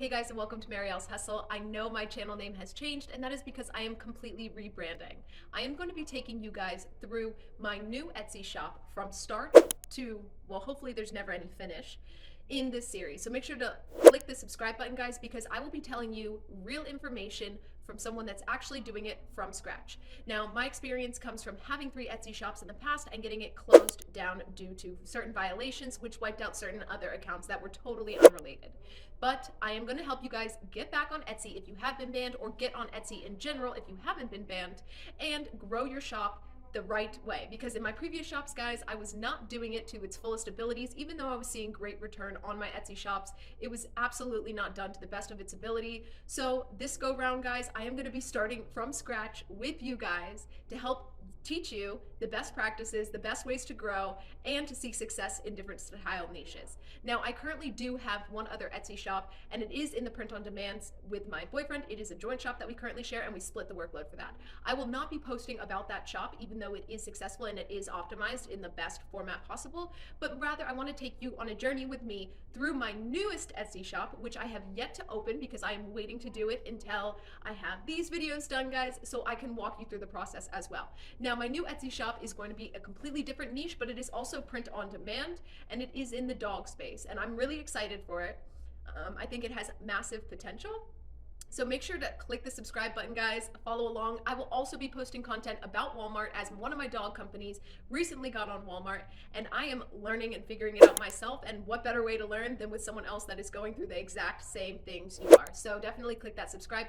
Hey guys, and welcome to Mariels Hustle. I know my channel name has changed, and that is because I am completely rebranding. I am going to be taking you guys through my new Etsy shop from start to, well, hopefully there's never any finish in this series. So make sure to click the subscribe button, guys, because I will be telling you real information from someone that's actually doing it from scratch. Now, my experience comes from having 3 Etsy shops in the past and getting it closed down due to certain violations, which wiped out certain other accounts that were totally unrelated. But I am going to help you guys get back on Etsy if you have been banned, or get on Etsy in general if you haven't been banned, and grow your shop the right way. Because in my previous shops, guys, I was not doing it to its fullest abilities. Even though I was seeing great return on my Etsy shops, it was absolutely not done to the best of its ability. So this go round, guys, I am going to be starting from scratch with you guys to help teach you the best practices, the best ways to grow, and to see success in different style niches. Now, I currently do have one other Etsy shop, and it is in the print on demand with my boyfriend. It is a joint shop that we currently share, and we split the workload for that. I will not be posting about that shop, even though it is successful and it is optimized in the best format possible, but rather I want to take you on a journey with me through my newest Etsy shop, which I have yet to open because I am waiting to do it until I have these videos done, guys, so I can walk you through the process as well. Now, my new Etsy shop is going to be a completely different niche, but it is also print on demand, and it is in the dog space, and I'm really excited for it. I think it has massive potential. So make sure to click the subscribe button, guys. Follow along. I will also be posting content about Walmart, as one of my dog companies recently got on Walmart, and I am learning and figuring it out myself. And what better way to learn than with someone else that is going through the exact same things you are. So definitely click that subscribe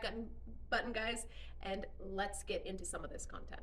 button, guys, and let's get into some of this content.